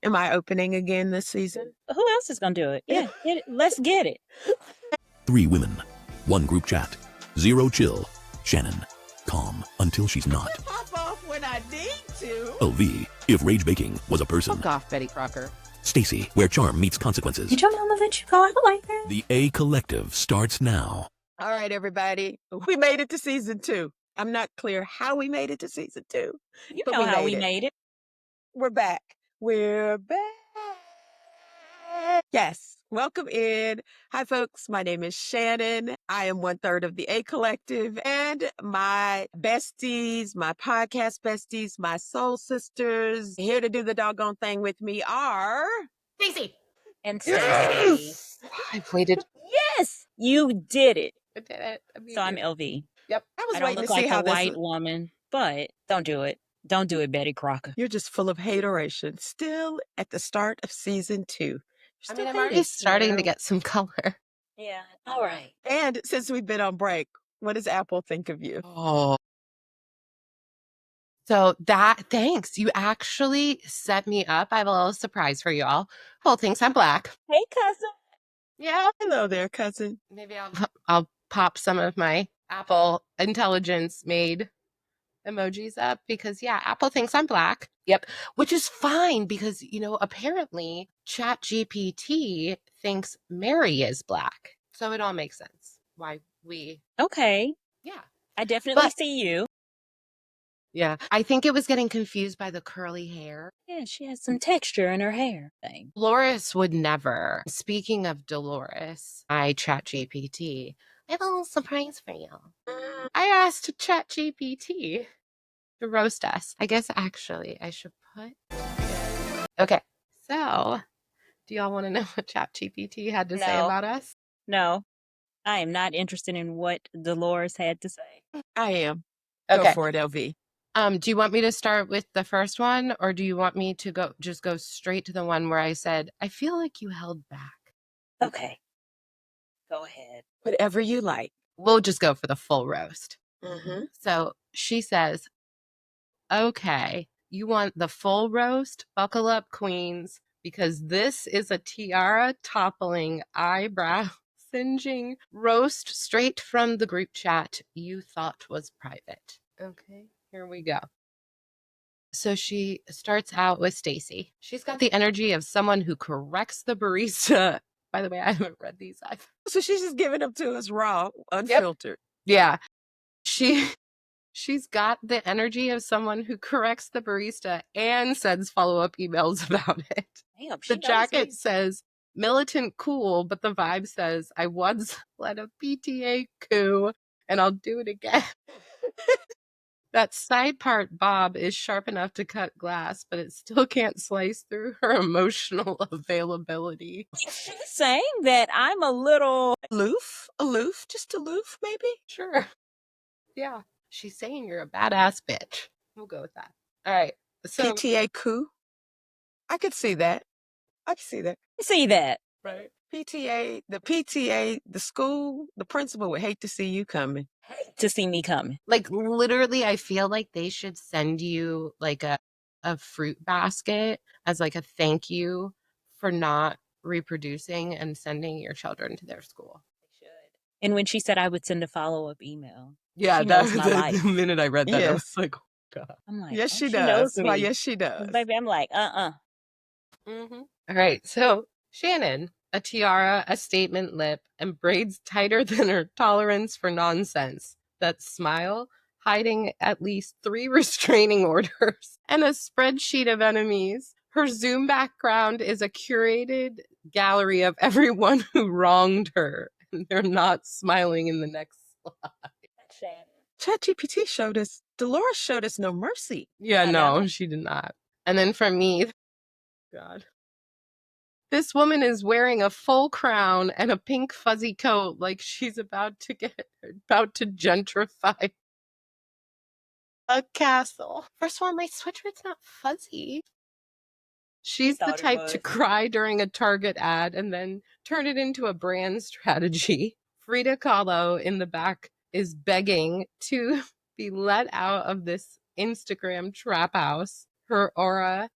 Am I opening again this season? Who else is going to do it? Yeah, get it. Let's get it. 3 women, 1 group chat, 0 chill. Shannon, calm until she's not. Pop off when I need to. LV, if rage baking was a person. Fuck off, Betty Crocker. Stacy, where charm meets consequences. Did your mama let you go out like that? The A Collective starts now. All right, everybody. We made it to season 2. I'm not clear how we made it to season 2. You but know how we it. made it. We're back. We're back. Yes. Welcome in. Hi, folks. My name is Shannon. I am 1/3 of the A Collective, and my besties, my podcast besties, my soul sisters here to do the doggone thing with me are Stacy. And Stacy. I've waited. Yes, you did it. I did it. So I'm LV. Yep. I was I don't waiting look to see like how a this white woman, but don't do it. Don't do it, Betty Crocker. You're just full of hateration. Still at the start of season 2. I mean, I'm already starting to get some color. Yeah. All right. And since we've been on break, what does Apple think of you? Oh. So thanks. You actually set me up. I have a little surprise for you all. Whole thinks I'm black. Hey, cousin. Yeah. Hello there, cousin. Maybe I'll pop some of my Apple intelligence made emojis up because Apple thinks I'm black. Yep. Which is fine because, apparently ChatGPT thinks Mary is black. So it all makes sense why we. Okay. Yeah. I definitely see you. Yeah. I think it was getting confused by the curly hair. Yeah, she has some texture in her hair thing. Dolores would never. Speaking of Dolores, I ChatGPT. I have a little surprise for you. I asked ChatGPT to roast us. I guess actually I should put. Okay. So, do y'all want to know what ChatGPT had to say about us? No. I am not interested in what Dolores had to say. I am. Okay. Go for it, LV. Do you want me to start with the first one, or do you want me to go straight to the one where I said, I feel like you held back? Okay. Go ahead. Whatever you like. We'll just go for the full roast. Mm-hmm. So she says, okay, you want the full roast? Buckle up, queens, because this is a tiara toppling, eyebrow singeing roast straight from the group chat you thought was private. Okay, here we go. So she starts out with Stacy. She's got the energy of someone who corrects the barista. By the way, I haven't read these. So she's just giving them to us raw, unfiltered. Yep. Yeah. She's got the energy of someone who corrects the barista and sends follow-up emails about it. Damn, the jacket says militant cool, but the vibe says I once led a PTA coup and I'll do it again. That side part, Bob, is sharp enough to cut glass, but it still can't slice through her emotional availability. She's saying that I'm a little aloof, just aloof, maybe? Sure. Yeah. She's saying you're a badass bitch. We'll go with that. All right. So PTA coup? I could see that. See that. Right. PTA, the school, the principal would hate to see you coming. To see me coming. Like literally, I feel like they should send you like a fruit basket as like a thank you for not reproducing and sending your children to their school. They should. And when she said I would send a follow-up email. Yeah, that was my life. The minute I read that, Yes. I was like, oh God. I'm like, yes, oh, she knows does. me. Why, yes, she does. Baby, I'm like, Mm-hmm. All right. So Shannon, a tiara, a statement lip, and braids tighter than her tolerance for nonsense. That smile, hiding at least 3 restraining orders and a spreadsheet of enemies. Her Zoom background is a curated gallery of everyone who wronged her, and they're not smiling in the next slide. ChatGPT Dolores showed us no mercy. Yeah, no, she did not. And then for me, God. This woman is wearing a full crown and a pink fuzzy coat like she's about to gentrify a castle. First of all, my sweatshirt's not fuzzy. She's the type to cry during a Target ad and then turn it into a brand strategy. Frida Kahlo in the back is begging to be let out of this Instagram trap house. Her aura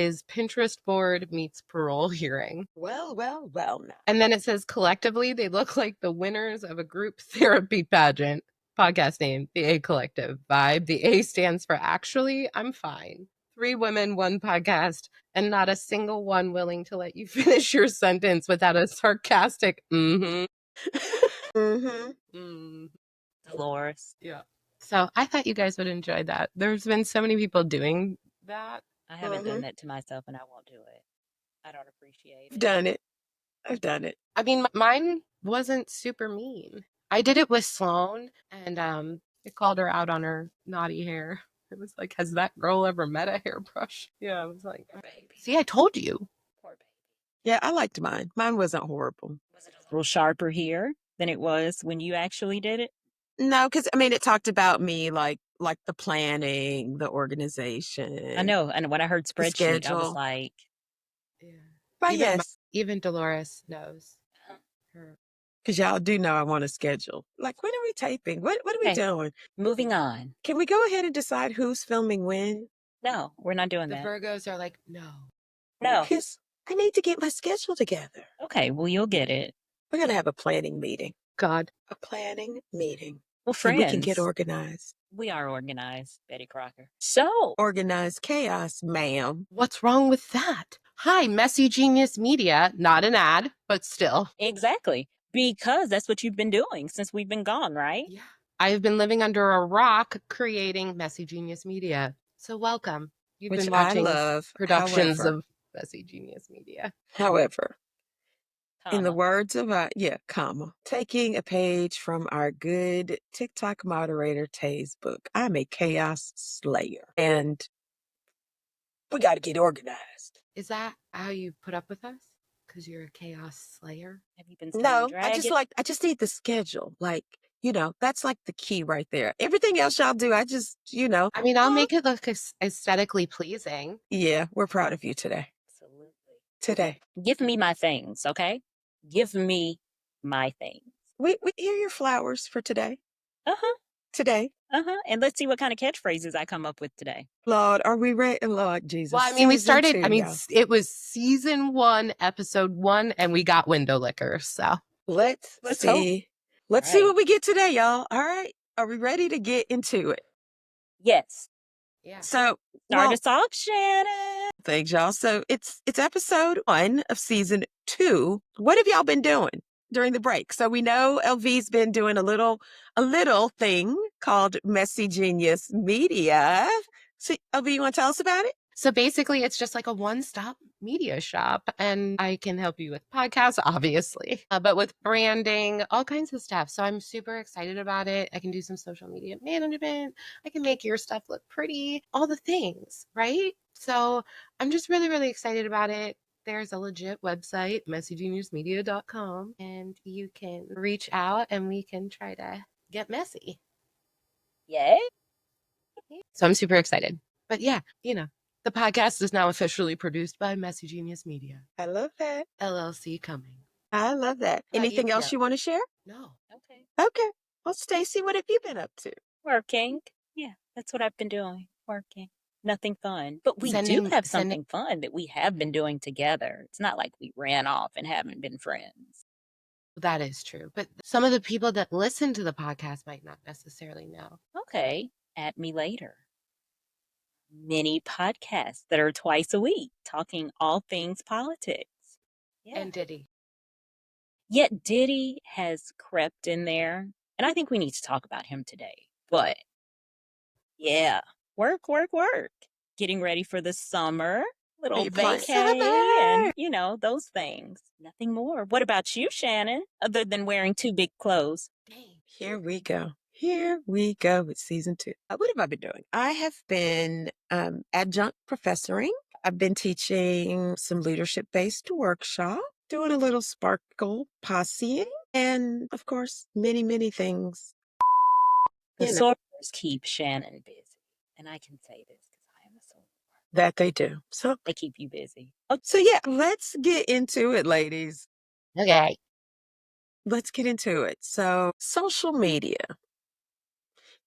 is Pinterest board meets parole hearing. Well, well, well. Now. And then it says collectively, they look like the winners of a group therapy pageant. Podcast name, The A Collective. Vibe, the A stands for actually, I'm fine. 3 women, 1 podcast, and not a single one willing to let you finish your sentence without a sarcastic mm-hmm. Dolores. Yeah. So I thought you guys would enjoy that. There's been so many people doing that. I haven't done that to myself, and I won't do it. I don't appreciate it. I've done it. I mean, mine wasn't super mean. I did it with Sloan, and I called her out on her naughty hair. It was like, has that girl ever met a hairbrush? Yeah, I was like, Baby. see, I told you. Poor baby. Yeah, I liked mine. Mine wasn't horrible. Was it a little sharper here than it was when you actually did it? No, because I mean, it talked about me like the planning, the organization. I know. And when I heard spreadsheet, I was schedule. like, Yeah. But Even Dolores knows. Her. Because y'all do know I want a schedule. Like, when are we taping? What are we Okay. doing? moving on. Can we go ahead and decide who's filming when? No, we're not doing The that. Virgos are like, no. No. Because I need to get my schedule together. Okay, well, you'll get it. We're going to have a planning meeting. God. A planning meeting. Well, So friends, we can get organized. we are organized, Betty Crocker. So, Organized chaos, ma'am. What's wrong with that? Hi, Messy Genius Media. Not an ad, but still. exactly, because that's what you've been doing since we've been gone, right? Yeah. I've been living under a rock creating Messy Genius Media. So welcome. You've Which been I watching love. productions However- of Messy Genius Media. However, in the Comma. words of taking a page from our good TikTok moderator Tay's book, I'm a chaos slayer, and we got to get organized. Is that how you put up with us? Because you're a chaos slayer? Have you been No, dragon? I just need the schedule. Like, that's like the key right there. Everything else y'all do, I just, I mean, I'll make it look aesthetically pleasing. Yeah, we're proud of you today. Absolutely. Today. Give me my things, okay? Give me my things. We hear your flowers for today. Uh-huh. Today. Uh-huh. And let's see what kind of catchphrases I come up with today. Lord, are we ready? Lord Jesus. Well, I mean, we Season started, 2, I mean, y'all. it was season 1, episode 1, and we got window lickers. So Let's see. Let's see what we get today, y'all. All right. Are we ready to get into it? Yes. yeah. So, Start us off, Shannon. thanks, y'all. So it's episode 1 of season 2. What have y'all been doing during the break? So we know LV's been doing a little thing called Messy Genius Media. So LV, you want to tell us about it? So basically, it's just like a one-stop media shop, and I can help you with podcasts, obviously, but with branding, all kinds of stuff. So I'm super excited about it. I can do some social media management. I can make your stuff look pretty, all the things, right? So I'm just really, really excited about it. There's a legit website, messygeniusmedia.com, and you can reach out and we can try to get messy. Yay. So I'm super excited. But yeah, the podcast is now officially produced by Messy Genius Media. I love that. LLC coming. I love that. How about Anything you? else Yeah. you want to share? No. Okay. Okay. Well, Stacey, what have you been up to? Working. Yeah, that's what I've been doing. Working. Nothing fun. But we do Sending- have sending- something fun that we have been doing together. It's not like we ran off and haven't been friends. That is true. But some of the people that listen to the podcast might not necessarily know. Okay. At me later. Mini podcasts that are twice a week, talking all things politics. Yeah. And Diddy. Yet Diddy has crept in there, and I think we need to talk about him today. But yeah, work. Getting ready for the summer, little you playing? vacay, and those things. Nothing more. What about you, Shannon? Other than wearing 2 big clothes? Dang. Here we go. Here we go with season 2. What have I been doing? I have been adjunct professoring. I've been teaching some leadership-based workshop, doing a little sparkle posseing, and of course, many, many things. The You know. sorors keep Shannon busy, and I can say this because I am a soror. That they do. So They keep you busy. yeah, let's get into it, ladies. Okay. Let's get into it. So, social media,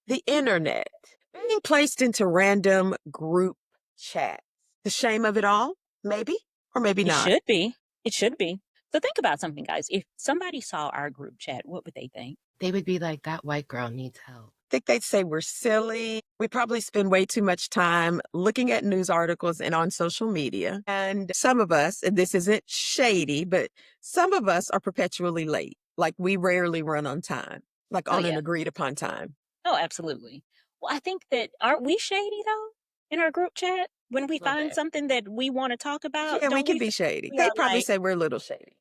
the internet, being placed into random group chats The shame of it all, maybe, or maybe It not. should be. It should be. So think about something, guys. If somebody saw our group chat, what would they think? They would be like, that white girl needs help. I think they'd say we're silly. We probably spend way too much time looking at news articles and on social media. And some of us, and this isn't shady, but some of us are perpetually late. Like we rarely run on time, like Oh, on an yeah. agreed upon time. Oh, absolutely. Well, I think that, aren't we shady though in our group chat? When we Little find bit. something that we want to talk about, Yeah, we don't can we be feel shady. we are They'd probably like, say we're a little shady.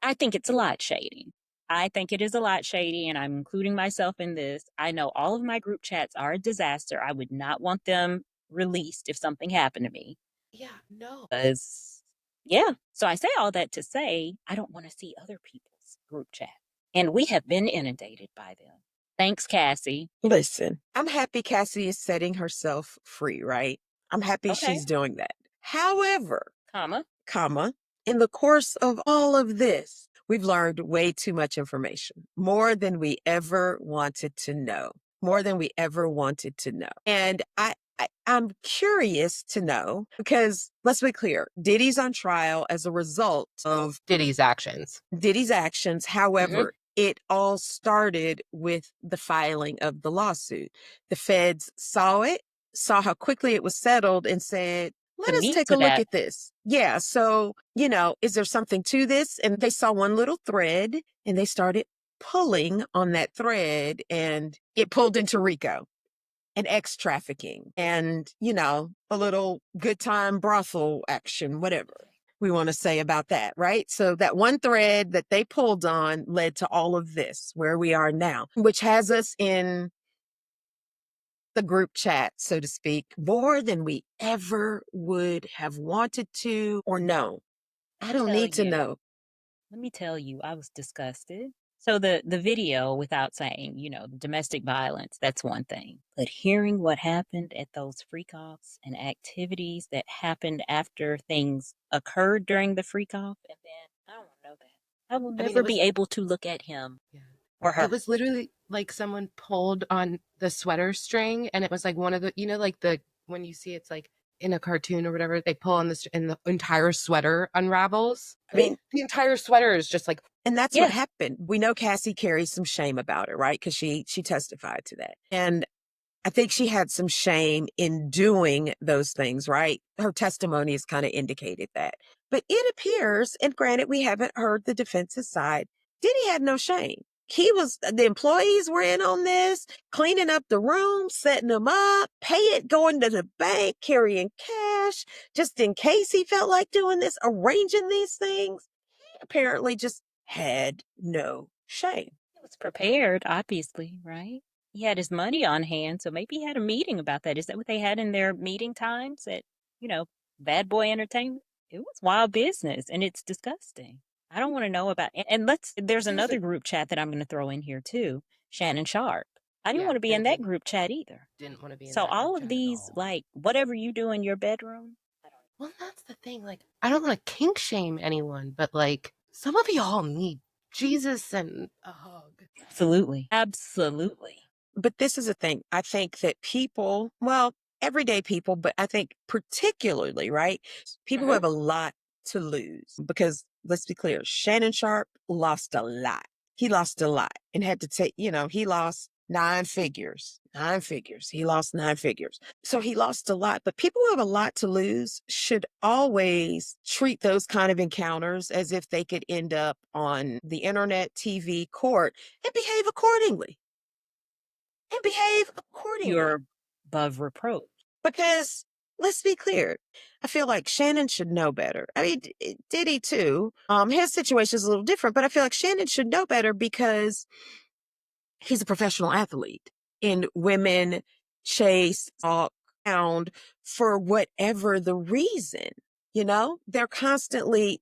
I think it's a lot shady. I think it is a lot shady, and I'm including myself in this. I know all of my group chats are a disaster. I would not want them released if something happened to me. Yeah, no. Because, yeah. So I say all that to say, I don't want to see other people's group chat. And we have been inundated by them. Thanks, Cassie. Listen, I'm happy Cassie is setting herself free, right? I'm happy Okay. she's doing that. However, Comma. in the course of all of this, we've learned way too much information, more than we ever wanted to know, more than we ever wanted to know. And I'm curious to know because let's be clear, Diddy's on trial as a result of Diddy's actions. Diddy's actions. However, it all started with the filing of the lawsuit. The feds saw it, saw how quickly it was settled, and said, let The us meat take to a look that. at this. Yeah. So, is there something to this? And they saw one little thread and they started pulling on that thread and it pulled into RICO and X trafficking and, a little good time brothel action, whatever we want to say about that, right? So that one thread that they pulled on led to all of this, where we are now, which has us in the group chat, so to speak, more than we ever would have wanted to or know. I don't need to know. Let me tell you, I was disgusted. So the video, without saying, domestic violence, that's one thing. But hearing what happened at those freak offs and activities that happened after things occurred during the freak off, and then I don't want to know that. I will I mean, never be able to look at him yeah. or her. It was literally like someone pulled on the sweater string, and it was like one of the, like the, when you see it's like in a cartoon or whatever, they pull on this and the entire sweater unravels. I mean, the entire sweater is just like, And that's Yeah. what happened. We know Cassie carries some shame about it, right? Because she testified to that. And I think she had some shame in doing those things, right? Her testimony has kind of indicated that. But it appears, and granted, we haven't heard the defense's side, Diddy had no shame. The employees were in on this, cleaning up the room, setting them up, going to the bank, carrying cash, just in case he felt like doing this, arranging these things. He apparently just had no shame. He was prepared, obviously, right? He had his money on hand, so maybe he had a meeting about that. Is that what they had in their meeting times at, Bad Boy Entertainment? It was wild business, and it's disgusting. I don't want to know about. There's another group chat that I'm going to throw in here too, Shannon Sharp. I didn't yeah, want to be in that group chat either. didn't want to be in So that all group of chat at these, all. like whatever you do in your bedroom, Well, that's the thing. Like, I don't want to kink shame anyone, but like, some of y'all need Jesus and a hug. absolutely. But this is a thing. I think that people, well, everyday people, but I think particularly, right? People who have a lot to lose because let's be clear, Shannon Sharp lost a lot. He lost a lot and had to take, he lost nine figures. He lost nine figures. So he lost a lot. But people who have a lot to lose should always treat those kind of encounters as if they could end up on the internet, TV, court, and behave accordingly. You're above reproach. Because let's be clear, I feel like Shannon should know better. I mean, Diddy too. His situation is a little different, but I feel like Shannon should know better because he's a professional athlete, and women chase, stalk, hound for whatever the reason. They're constantly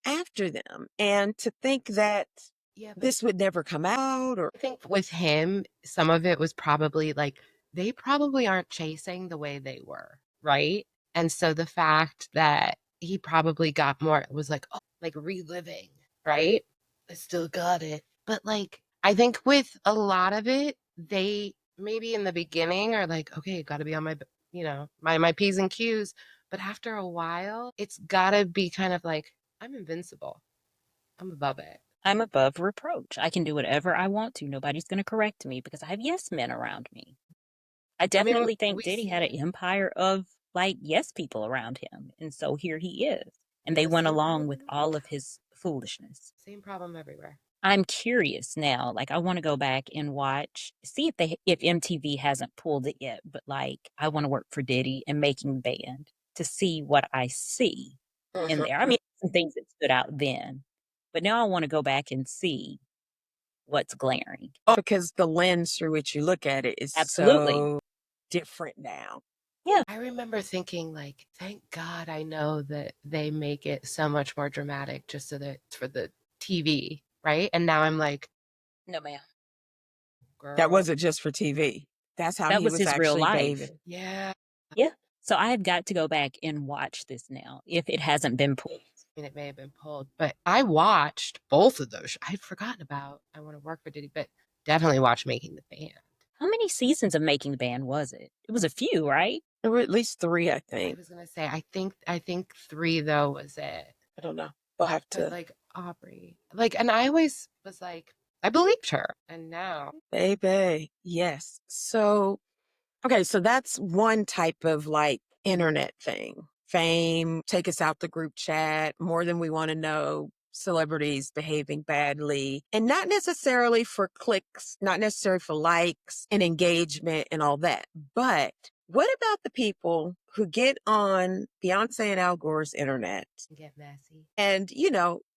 after them, and to think that Yeah, but this would never come out, or I think with him, some of it was probably like, they probably aren't chasing the way they were, right? And so the fact that he probably got more, it was like, oh, like reliving, right? I still got it. But like, I think with a lot of it, they maybe in the beginning are like, okay, got to be on my, my P's and Q's. But after a while, it's gotta be kind of like, I'm invincible. I'm above it. I'm above reproach. I can do whatever I want to. Nobody's going to correct me because I have yes men around me. I definitely think we Diddy see had an it. empire of like yes people around him. And so here he is. And We they have the went same along with problem. all of his foolishness. Same problem everywhere. I'm curious now. Like I want to go back and watch, see if MTV hasn't pulled it yet, but like I want to work for Diddy and Making Band to see what I see in there. I mean, some things that stood out then, but now I want to go back and see what's glaring. Because the lens through which you look at it is Absolutely. so different now. Yeah. I remember thinking, like, thank God I know that they make it so much more dramatic just so that it's for the TV, right? And now I'm like, No, ma'am. girl. That wasn't just for TV. That's how That he was was his real actually life. bathing. Yeah. Yeah. So I have got to go back and watch this now if it hasn't been pulled. I mean, it may have been pulled, but I watched both of those. I'd forgotten about I Want to Work for Diddy, but definitely watched Making the Band. How many seasons of Making the Band was it? It was a few, right? There were at least 3, I I think. was gonna say, I think 3 though was it. I don't know. We'll have But to. like Aubrey, like, and I always was like, I believed her, and now, Baby. Yes. So, okay. So that's one type of like internet thing. Fame, take us out the group chat, more than we want to know, celebrities behaving badly, and not necessarily for clicks, not necessarily for likes and engagement and all that. But what about the people who get on Beyonce and Al Gore's internet get messy. and,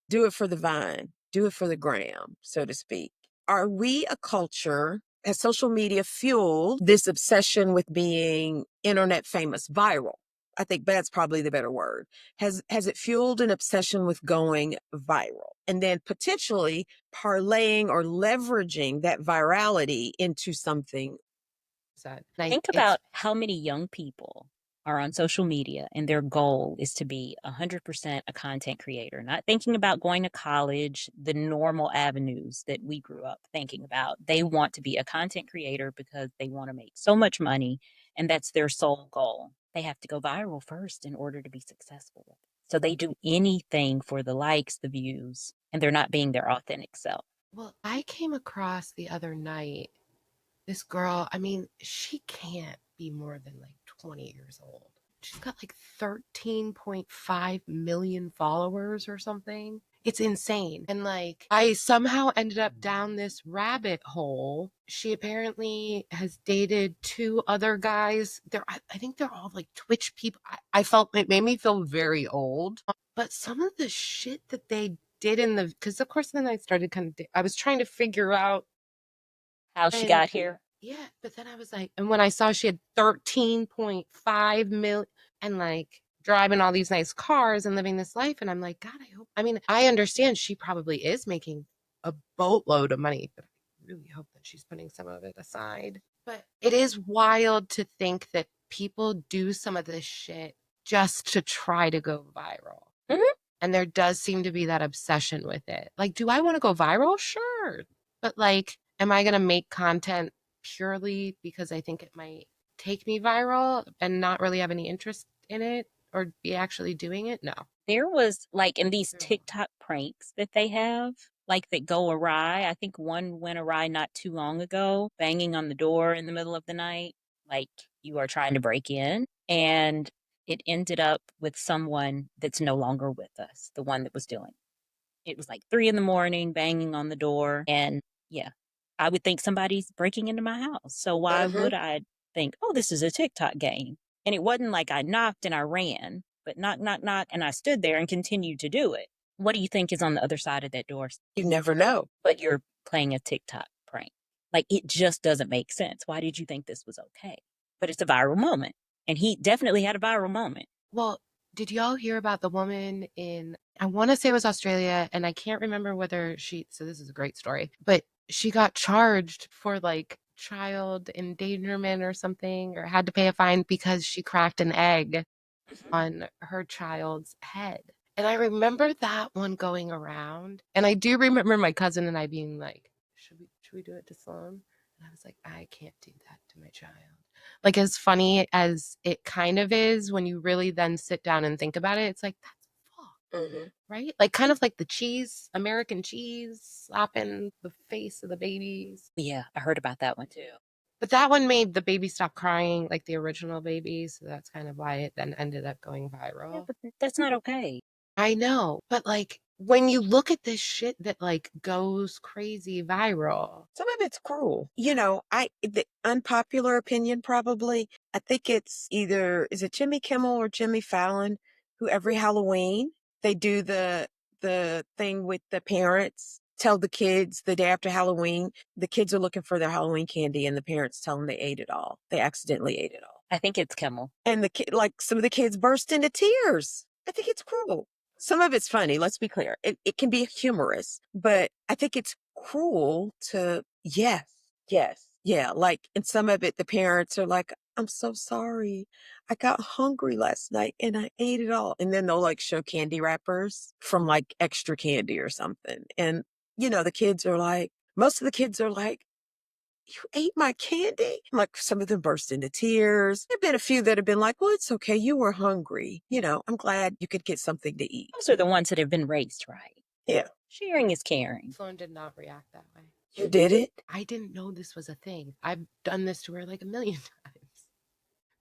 do it for the vine, do it for the gram, so to speak? Are we a culture, has social media fueled this obsession with being internet famous, viral? I think that's probably the better word. Has it fueled an obsession with going viral and then potentially parlaying or leveraging that virality into something? Think about how many young people are on social media and their goal is to be 100% a content creator, not thinking about going to college, the normal avenues that we grew up thinking about. They want to be a content creator because they want to make so much money, and that's their sole goal. They have to go viral first in order to be successful. So they do anything for the likes, the views, and they're not being their authentic self. Well, I came across the other night this girl, I mean, she can't be more than like 20 years old. She's got like 13.5 million followers or something. It's insane. And like, I somehow ended up down this rabbit hole. She apparently has dated 2 other guys. I think they're all like Twitch people. I felt it made me feel very old. But some of the shit that they did because of course then I started I was trying to figure out How she got here. yeah, but then I was like, and when I saw she had 13.5 million and like driving all these nice cars and living this life, and I'm like, God, I mean, I understand she probably is making a boatload of money, but I really hope that she's putting some of it aside. But it is wild to think that people do some of this shit just to try to go viral. Mhm. And there does seem to be that obsession with it. Like, do I want to go viral? Sure. But like, am I going to make content purely because I think it might take me viral and not really have any interest in it or be actually doing it? No. There was like in these TikTok pranks that they have, like that go awry. I think one went awry not too long ago, banging on the door in the middle of the night, like you are trying to break in. And it ended up with someone that's no longer with us, the one that was doing it. It was like 3 in the morning, banging on the door. And yeah, I would think somebody's breaking into my house. So why would I think, oh, this is a TikTok game? And it wasn't like I knocked and I ran, but knock, knock, knock. And I stood there and continued to do it. What do you think is on the other side of that door? You never know. But you're playing a TikTok prank. Like it just doesn't make sense. Why did you think this was okay? But it's a viral moment. And he definitely had a viral moment. Well, did y'all hear about the woman in, I want to say it was Australia, and I can't remember whether so this is a great story, but she got charged for like child endangerment or something, or had to pay a fine because she cracked an egg on her child's head. And I remember that one going around. And I do remember my cousin and I being like, should we do it to Sloan? And I was like, I can't do that to my child. Like, as funny as it kind of is, when you really then sit down and think about it, it's like, that's fuck, right? Like, kind of like the cheese, American cheese, slapping the face of the babies. Yeah, I heard about that one too. But that one made the baby stop crying, like the original baby. So that's kind of why it then ended up going viral. Yeah, but that's not okay. I know. But like, when you look at this shit that like goes crazy viral, some of it's cruel. The unpopular opinion probably, I think it's either, is it Jimmy Kimmel or Jimmy Fallon, who every Halloween they do the thing with the parents tell the kids the day after Halloween, the kids are looking for their Halloween candy and the parents tell them they ate it all. They accidentally ate it all. I think it's Kimmel. And some of the kids burst into tears. I think it's cruel. Some of it's funny, let's be clear. It can be humorous, but I think it's cruel to, yes. Yeah, like, and some of it, the parents are like, I'm so sorry. I got hungry last night and I ate it all. And then they'll like show candy wrappers from like extra candy or something. And, the kids are like, most of the kids are like, you ate my candy? Like, some of them burst into tears. There have been a few that have been like, well, it's okay. You were hungry. I'm glad you could get something to eat. Those are the ones that have been raised right. Yeah. Sharing is caring. Sloan did not react that way. You did it? I didn't know this was a thing. I've done this to her like a million times.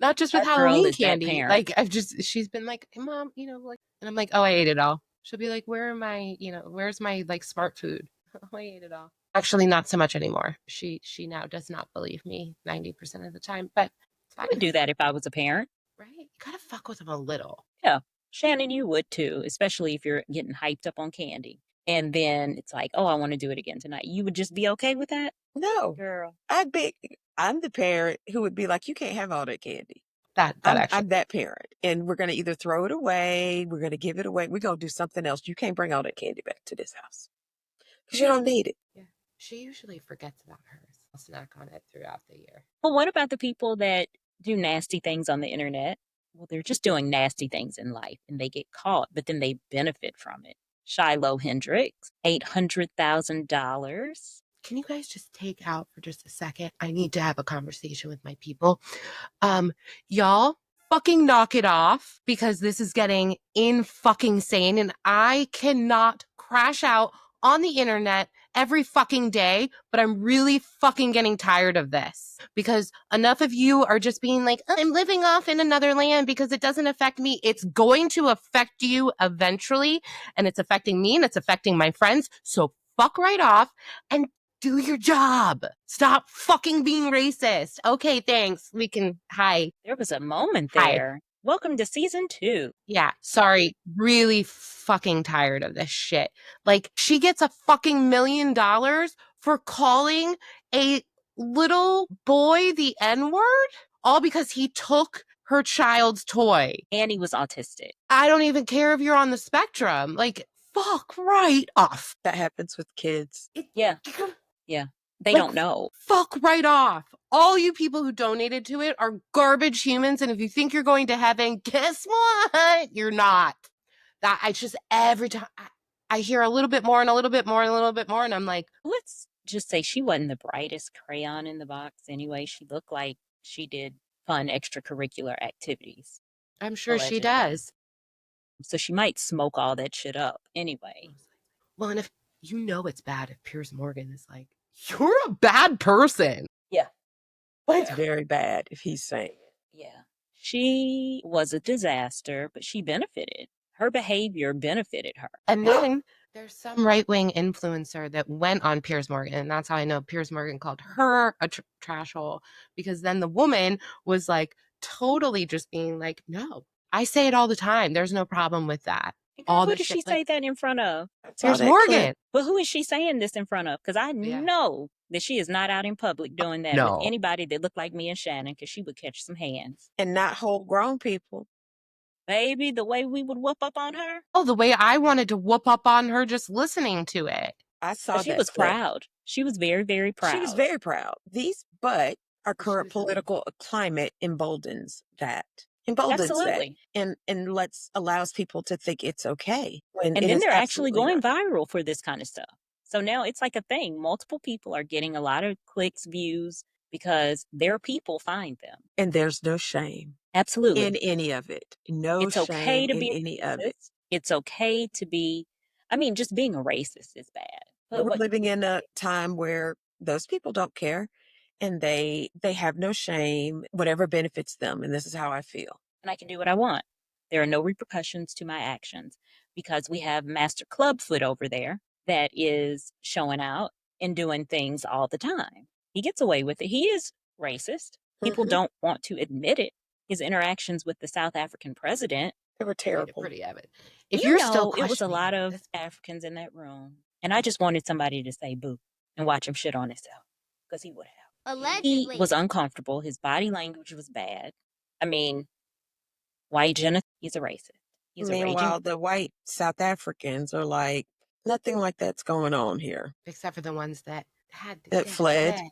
Not just with Our girl Halloween is that candy. parent. Like, she's been like, hey, Mom, like, and I'm like, oh, I ate it all. She'll be like, where's my like smart food? Oh, I ate it all. Actually, not so much anymore. She now does not believe me 90% of the time, but I would do that if I was a parent. Right? You gotta fuck with them a little. Yeah. Shannon, you would too, especially if you're getting hyped up on candy. And then it's like, oh, I want to do it again tonight. You would just be okay with that? No. Girl. I'm the parent who would be like, you can't have all that candy. I'm that parent. And we're going to either throw it away, we're going to give it away, we're going to do something else. You can't bring all that candy back to this house because you don't need it. Yeah. She usually forgets about hers. I'll snack on it throughout the year. Well, what about the people that do nasty things on the internet? Well, they're just doing nasty things in life and they get caught, but then they benefit from it. Shiloh Hendricks, $800,000. Can you guys just take out for just a second? I need to have a conversation with my people. Y'all fucking knock it off, because this is getting in fucking sane and I cannot crash out on the internet every fucking day, but I'm really fucking getting tired of this, because enough of you are just being like, I'm living off in another land because it doesn't affect me. It's going to affect you eventually, and it's affecting me and it's affecting my friends. So fuck right off and do your job. Stop fucking being racist. Okay, thanks. We can, hi. There was a moment Hi. there. Welcome to season 2. Yeah, sorry. Really fucking tired of this shit. Like, she gets a fucking $1 million for calling a little boy the N-word, all because he took her child's toy. And he was autistic. I don't even care if you're on the spectrum. Like, fuck right off. That happens with kids. Yeah. They Like, don't know. Fuck right off. All you people who donated to it are garbage humans, and if you think you're going to heaven, guess what? You're not. That I just, every time I hear a little bit more and a little bit more and a little bit more, and I'm like, Let's just say she wasn't the brightest crayon in the box anyway. She looked like she did fun extracurricular activities. I'm sure she Allegedly. does. So she might smoke all that shit up anyway. Well, and if you know it's bad, if Piers Morgan is like, you're a bad person. Yeah. It's very bad if he's saying it. Yeah. She was a disaster, but she benefited. Her behavior benefited her. And then there's some right-wing influencer that went on Piers Morgan, and that's how I know Piers Morgan called her a trash hole, because then the woman was like totally just being like, no, I say it all the time. There's no problem with that. Girl, who did she say that in front of? Piers Morgan. But who is she saying this in front of? Because I Yeah. know that she is not out in public doing that No. with anybody that looked like me and Shannon, because she would catch some hands. And not whole grown people. Baby, the way we would whoop up on her. Oh, the way I wanted to whoop up on her just listening to it. I saw But she that was clip. proud. She was very, very proud. She was very proud. But our current political climate emboldens that. Absolutely. And allows people to think it's okay. And then they're actually going viral for this kind of stuff. So now it's like a thing. Multiple people are getting a lot of clicks, views, because their people find them. And there's no shame Absolutely. in any of it. No It's okay shame to in be any of it. racist. It's okay to be, I mean, just being a racist is bad. But We're what, living in a time where those people don't care and they have no shame, whatever benefits them. And this is how I feel. and I can do what I want. There are no repercussions to my actions because we have Master Clubfoot over there that is showing out and doing things all the time. He gets away with it. He is racist. People Mhm. don't want to admit it. His interactions with the South African president, They were Made it terrible. pretty evident. If you you're still know, it was a questioning lot it at of this point, Africans in that room. And I just wanted somebody to say boo and watch him shit on himself because he would have. He was uncomfortable. His body language was bad. I mean, white genocide, he's a racist. He's a raging. Meanwhile, the white South Africans are like, nothing like that's going on here. except for the ones that had the That kids fled. fled.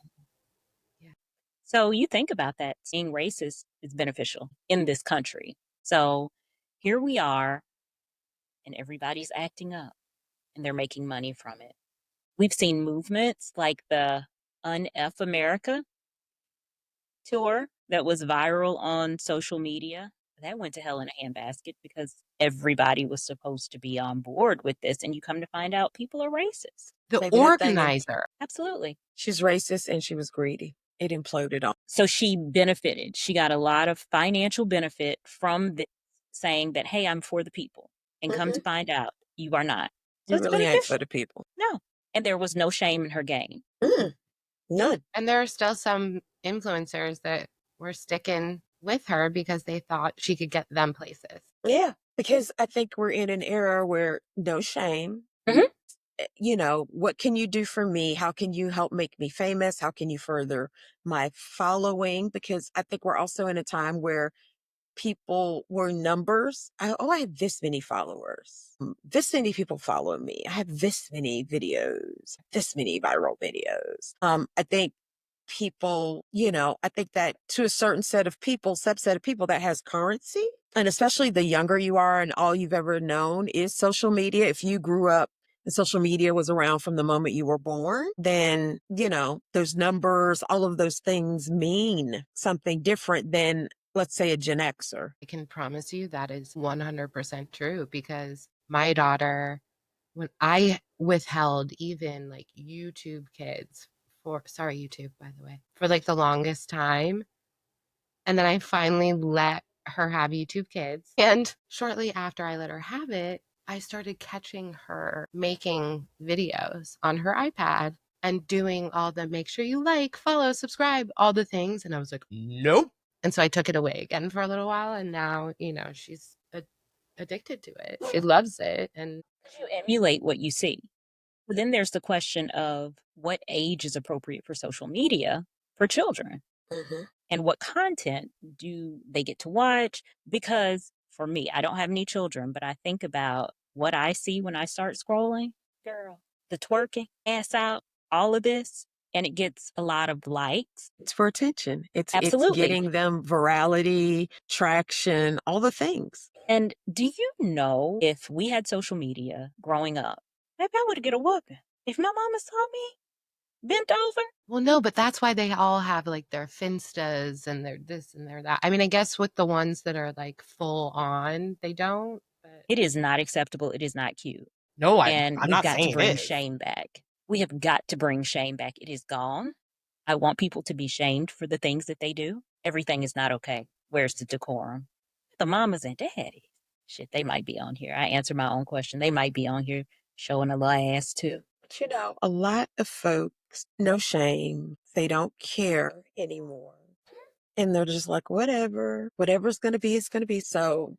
So you think about that. Being racist is beneficial in this country. So here we are, and everybody's acting up, and they're making money from it. We've seen movements like the Unf America tour that was viral on social media. That went to hell in a handbasket because everybody was supposed to be on board with this. And you come to find out people are racist. The Maybe that thing is- organizer. Absolutely. She's racist and she was greedy. It imploded on. So she benefited. She got a lot of financial benefit from this, saying that, hey, I'm for the people. And come to find out, you are not. So You it's really ain't beneficial. for the people. No. And there was no shame in her game. None. And there are still some influencers that were sticking with her because they thought she could get them places. Yeah. Because I think we're in an era where no shame. Mhm. You know, what can you do for me? How can you help make me famous? How can you further my following? Because I think we're also in a time where people were numbers. I have this many followers. This many people follow me. I have this many videos, this many viral videos. I think people, you know, I think that to a certain subset of people that has currency, and especially the younger you are and all you've ever known is social media. If you grew up and social media was around from the moment you were born, then, you know, those numbers, all of those things mean something different than, let's say, a Gen Xer. I can promise you that is 100% true because my daughter, when I withheld even like YouTube kids sorry, YouTube, by the way, for like the longest time. And then I finally let her have YouTube kids. And shortly after I let her have it, I started catching her making videos on her iPad and doing all the make sure you like, follow, subscribe, all the things. And I was like, nope. And so I took it away again for a little while. And now, you know, she's addicted to it. She loves it. And You emulate what you see. But then there's the question of what age is appropriate for social media for children and what content do they get to watch? Because for me, I don't have any children, but I think about what I see when I start scrolling. Girl, the twerking, ass out, all of this, and it gets a lot of likes. It's for attention. It's Absolutely. getting them virality, traction, all the things. And do you know if we had social media growing up, maybe I would get a whooping. If my mama saw me bent over, well, no, but that's why they all have like their Finstas and their this and their that. I mean, I guess with the ones that are like full on, they don't. But it is not acceptable. It is not cute. no, And we've got to bring shame back. We have got to bring shame back. It is gone. I want people to be shamed for the things that they do. Everything is not okay. Where's the decorum? The mamas and daddies. Shit, they might be on here. I answer my own question. They might be on here showing a little ass too. But you know, a lot of folks, no shame, they don't care anymore. And they're just like, whatever's going to be, it's going to be. So,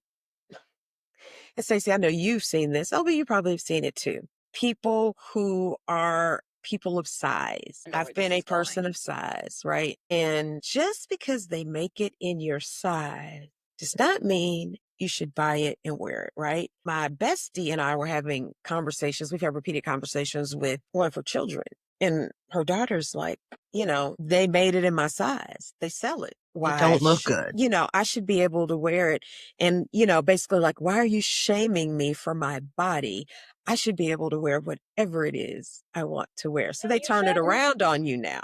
and Stacey, I know you've seen this. Oh, but you probably have seen it too. People who are people of size. I know I've where been this a is going. person of size, right? And just because they make it in your size does not mean you should buy it and wear it, right? My bestie and I were having conversations. We've had repeated conversations with one of her children. And her daughter's like, you know, they made it in my size. They sell it. Why don't look good. You know, I should be able to wear it. And, you know, basically like, why are you shaming me for my body? I should be able to wear whatever it is I want to wear. So No, they you turn it shouldn't. around on you now.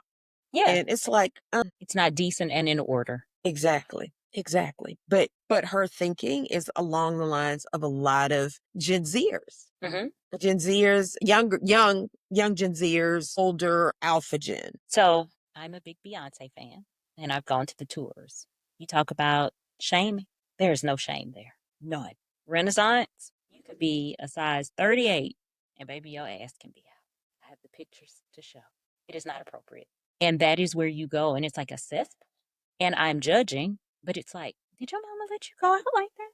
Yeah. And it's like, It's not decent and in order. exactly. But her thinking is along the lines of a lot of Gen Zers. Mm-hmm. Gen Zers, young Gen Zers, older Alpha Gen. So I'm a big Beyonce fan, and I've gone to the tours. You talk about shaming. There's no shame there. None. Renaissance, you could be a size 38, and baby, your ass can be out. I have the pictures to show. It is not appropriate. And that is where you go, and it's like a cesspool. And I'm judging, but it's like, did your mama let you go out like that?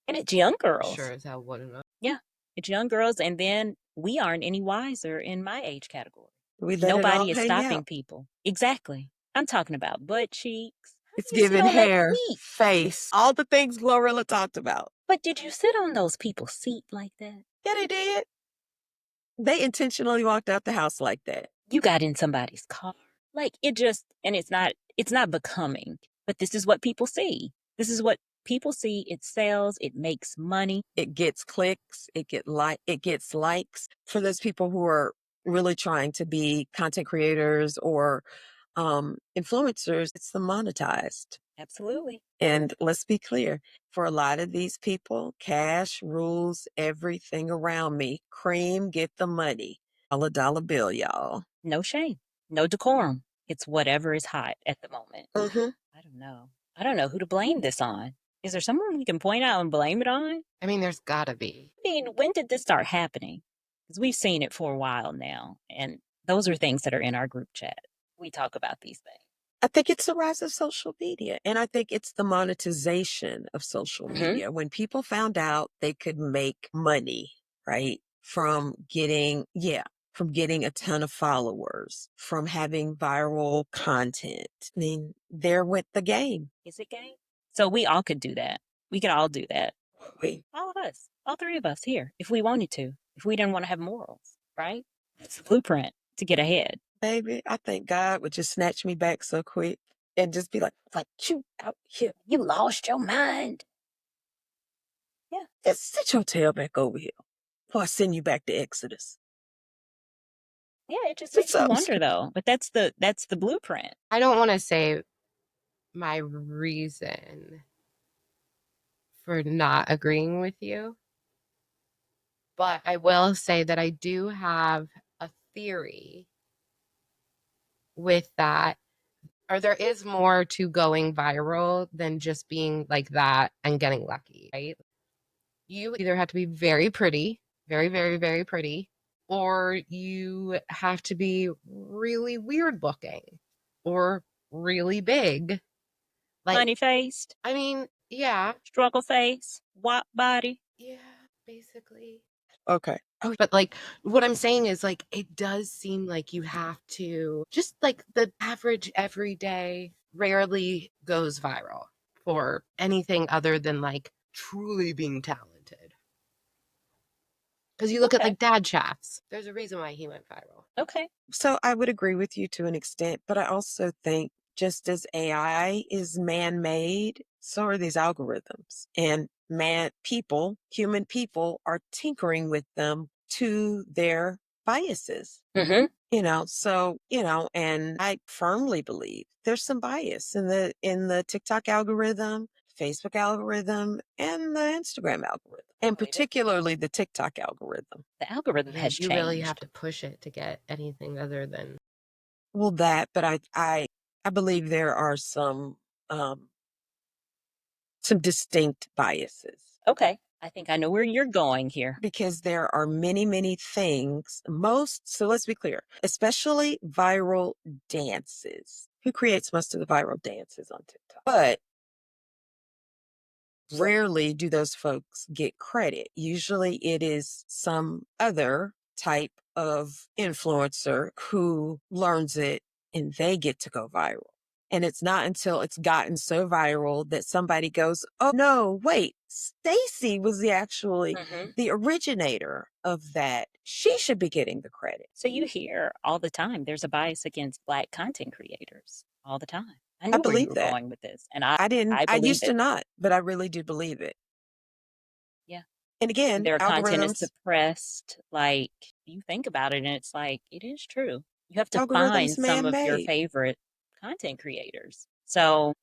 And it's young girls. Sure as hell wouldn't have. Yeah, it's young girls, and then we aren't any wiser in my age category. We let it all Nobody is hang stopping out. people. Exactly. I'm talking about butt cheeks. How It's do you sit giving on that hair, seat? face, all the things Glorilla talked about. But did you sit on those people's seat like that? Yeah, they did. They intentionally walked out the house like that. You got in somebody's car. Like it just, and it's not becoming, but this is what people see. This is what people see. It sells, it makes money. It gets clicks, it gets likes for those people who are really trying to be content creators or influencers. It's the monetized. Absolutely. And let's be clear, for a lot of these people, cash rules everything around me. Cream, get the money. $1 bill, y'all. No shame, no decorum. It's whatever is hot at the moment. Mm-hmm. I don't know who to blame this on. Is there someone we can point out and blame it on? I mean, there's gotta be. I mean, when did this start happening? Because we've seen it for a while now. And those are things that are in our group chat. We talk about these things. I think it's the rise of social media. And I think it's the monetization of social Mhm. media. When people found out they could make money, right, from getting a ton of followers, from having viral content. I mean, there went the game. Is it game? So we all could do that. We could all do that. Wait, All of us. All three of us here. If we wanted to. If we didn't want to have morals, right? It's the blueprint to get ahead. baby, I think God would just snatch me back so quick and just be like you out here. You lost your mind. Yeah. Just sit your tail back over here before I send you back to Exodus. Yeah, it just makes you wonder though. But that's the blueprint. I don't want to say my reason for not agreeing with you, but I will say that I do have a theory with that, or there is more to going viral than just being like that and getting lucky, right? You either have to be very pretty, very, very, very pretty, or you have to be really weird looking or really big. Like, Funny faced, I mean, yeah. struggle face, wop body. Yeah, basically. Okay. But like what I'm saying is like it does seem like you have to just like the average everyday rarely goes viral for anything other than like truly being talented. Because you look at Okay. like dad chats. There's a reason why he went viral. Okay. So I would agree with you to an extent, but I also think just as AI is man-made, so are these algorithms. And human people are tinkering with them to their biases. Mm-hmm. And I firmly believe there's some bias in the TikTok algorithm, Facebook algorithm, and the Instagram algorithm, and particularly the TikTok algorithm. The algorithm Yeah, has you changed. really have to push it to get anything other than Well, but I believe there are some distinct biases. Okay. I think I know where you're going here. Because there are many, many things, so let's be clear, especially viral dances. Who creates most of the viral dances on TikTok? But rarely do those folks get credit. Usually it is some other type of influencer who learns it and they get to go viral. And it's not until it's gotten so viral that somebody goes, oh no, wait, Stacy was the originator of that. She should be getting the credit. So you hear all the time there's a bias against Black content creators all the time. I knew where you believe were that. going with this. And I believe used it. to not, but I really do believe it. Yeah. And again, Their content is algorithms, suppressed. Like you think about it and it's like, it is true. You have to Algorithms find some of your man-made. favorite content creators. So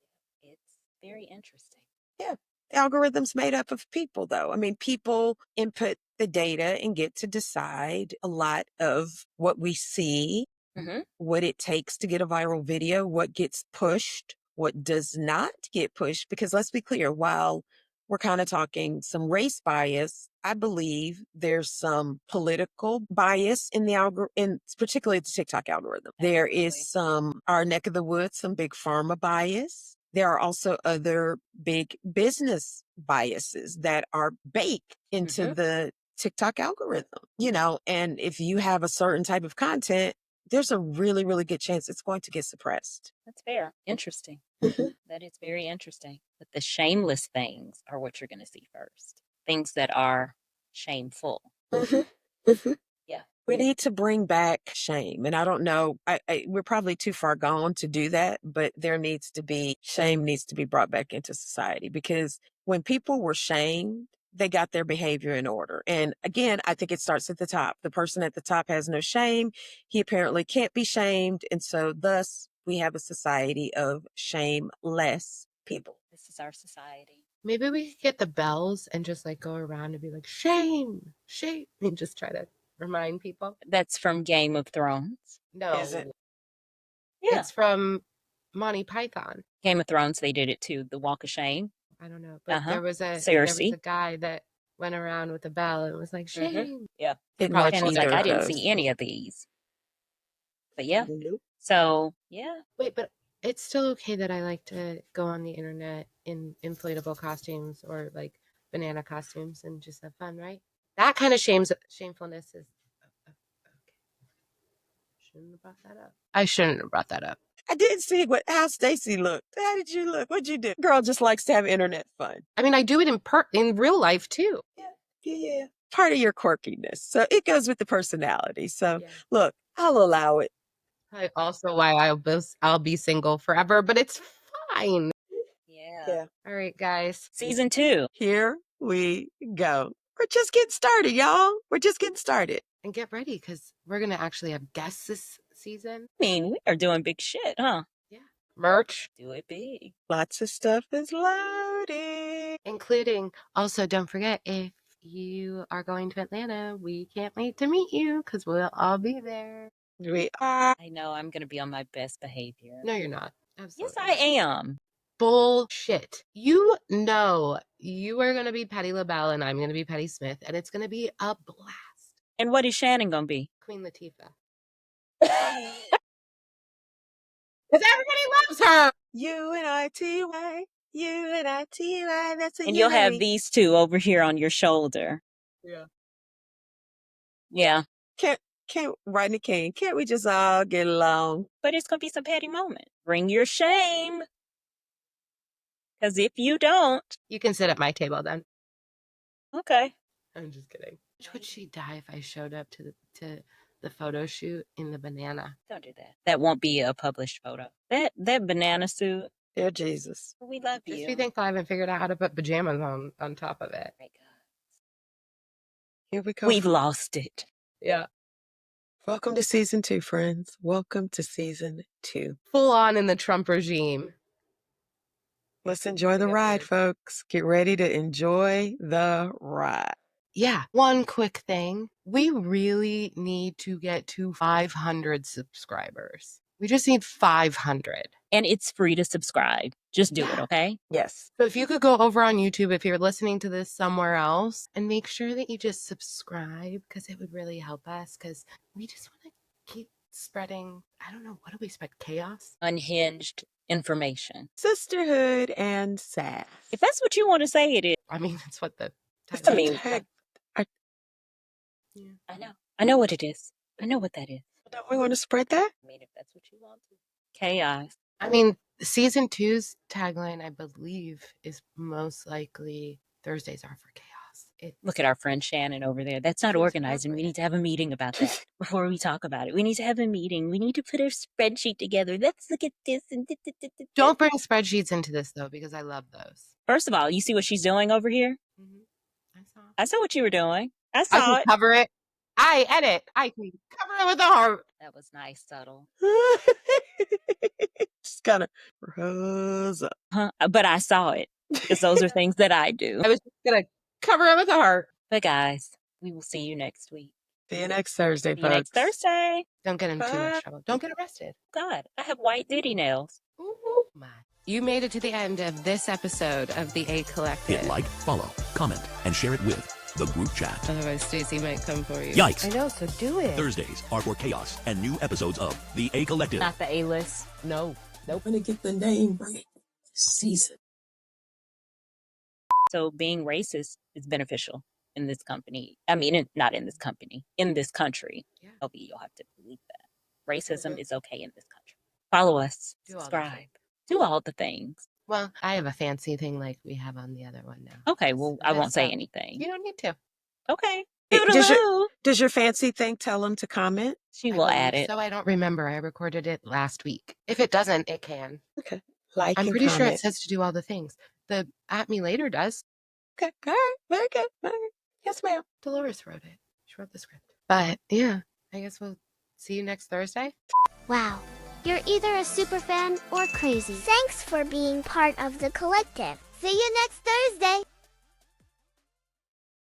it's very interesting. Yeah. The algorithm's made up of people, though. I mean, people input the data and get to decide a lot of what we see, Mm-hmm. what it takes to get a viral video, what gets pushed, what does not get pushed. Because let's be clear, while we're kind of talking some race bias, I believe there's some political bias in the in particularly the TikTok algorithm. There Absolutely. is some our neck of the woods, some big pharma bias. There are also other big business biases that are baked into the TikTok algorithm, you know, and if you have a certain type of content, there's a really, really good chance it's going to get suppressed. That's fair. Interesting. That is very interesting. But the shameless things are what you're going to see first. Things that are shameful. Yeah. We need to bring back shame. And I don't know, we're probably too far gone to do that, but shame needs to be brought back into society, because when people were shamed, they got their behavior in order. And again, I think it starts at the top. The person at the top has no shame. He apparently can't be shamed. And so thus we have a society of shameless people. This is our society. Maybe we could get the bells and just like go around and be like, shame, shame, and just try to remind people. That's from Game of Thrones. No, Is it? Yeah. it's from Monty Python. Game of Thrones, they did it too. The Walk of Shame. I don't know, but there was a Cersei. guy that went around with a bell and was like, shame. Yeah. It Probably much And he's like, either I of didn't those. see any of these. But yeah. Nope. So, yeah. Wait, but it's still okay that I like to go on the internet in inflatable costumes or like banana costumes and just have fun, right? That kind of shamefulness is okay. Shouldn't have brought that up. I shouldn't have brought that up. I didn't see how Stacy looked. How did you look? What'd you do? Girl just likes to have internet fun. I mean, I do it in real life too. Yeah. Part of your quirkiness. So it goes with the personality. So Yeah. look, I'll allow it. Probably also why I'll be single forever, but it's fine. Yeah. All right, guys. Season 2. Here we go. We're just getting started, y'all. We're just getting started. And get ready because we're going to actually have guests this season. I mean, we are doing big shit, huh? Yeah. Merch. Do it big. Lots of stuff is loaded. Including, also, don't forget, if you are going to Atlanta, we can't wait to meet you because we'll all be there. We are. I know I'm going to be on my best behavior. No, you're not. Yes, Absolutely. I am. Bullshit. You know you are going to be Patti LaBelle and I'm going to be Patti Smith, and it's going to be a blast. And what is Shannon going to be? Queen Latifah. Because everybody loves her. UNITY. UNITY. That's a And you'll have unity. these two over here on your shoulder. Yeah. Yeah. Can't Rodney King, can't we just all get along? But it's going to be some petty moment. Bring your shame. Because if you don't. You can sit at my table then. Okay. I'm just kidding. Would she die if I showed up to the photo shoot in the banana? Don't do that. That won't be a published photo. That banana suit. Dear Jesus. We love you. Just be thankful I haven't figured out how to put pajamas on top of it. My God. Here we go. We've lost it. Yeah. Welcome to season 2, friends. Welcome to season 2. Full on in the Trump regime. Let's enjoy the Yeah, ride, weird. folks. Get ready to enjoy the ride. Yeah. One quick thing. We really need to get to 500 subscribers. We just need 500. And it's free to subscribe. Just do it, okay? Yes. So if you could go over on YouTube, if you're listening to this somewhere else, and make sure that you just subscribe, because it would really help us, because we just want to keep spreading, I don't know, what do we spread? Chaos? Unhinged information. Sisterhood and sass. If that's what you want to say, it is. I mean, that's what the It's title a is. tag. Yeah. I know. I know what it is. I know what that is. Don't we want to spread that? I mean, if that's what you want to. Chaos. I mean, season 2's tagline, I believe, is most likely Thursdays are for chaos. Look at our friend Shannon over there. That's not She's organized, and we need to have a meeting about that before we talk about it. We need to have a meeting. We need to put our spreadsheet together. Let's look at this. And Don't bring spreadsheets into this, though, because I love those. First of all, you see what she's doing over here? Mm-hmm. I saw. I saw what you were doing. I I saw can it. cover it. I edit. I can cover it with a heart. That was nice, subtle. Just kind of rose up. But I saw it because those are things that I do. I was just going to cover it with a heart. But guys, we will see you next week. See you next Thursday, See you next folks. Thursday. Don't get in too Bye. much trouble. Don't get arrested. God, I have white Diddy nails. Ooh, my. You made it to the end of this episode of the A Collective. Hit like, follow, comment, and share it with the group chat. Otherwise, Stacey might come for you. Yikes. I know, so do it. Thursdays are for chaos and new episodes of the A Collective. Not the A-list. No. Nope. I'm gonna get the name right this season. So being racist is beneficial in this company. I mean, not in this company, in this country. Yeah. LB, you'll have to believe that. Racism is okay in this country. Follow us, Do all the subscribe, things. do all the things. Well, I have a fancy thing like we have on the other one now. Okay, well, I won't That's say up. anything. You don't need to. Okay. Does does your fancy thing tell them to comment? She I will believe add it. So I don't remember. I recorded it last week. If it doesn't, it can. Okay. Like I'm and pretty sure it comment. says to do all the things. The At Me Later does. Okay. All right. Very good. All right. Yes, ma'am. Dolores wrote it. She wrote the script. But yeah, I guess we'll see you next Thursday. Wow. You're either a super fan or crazy. Thanks for being part of the collective. See you next Thursday.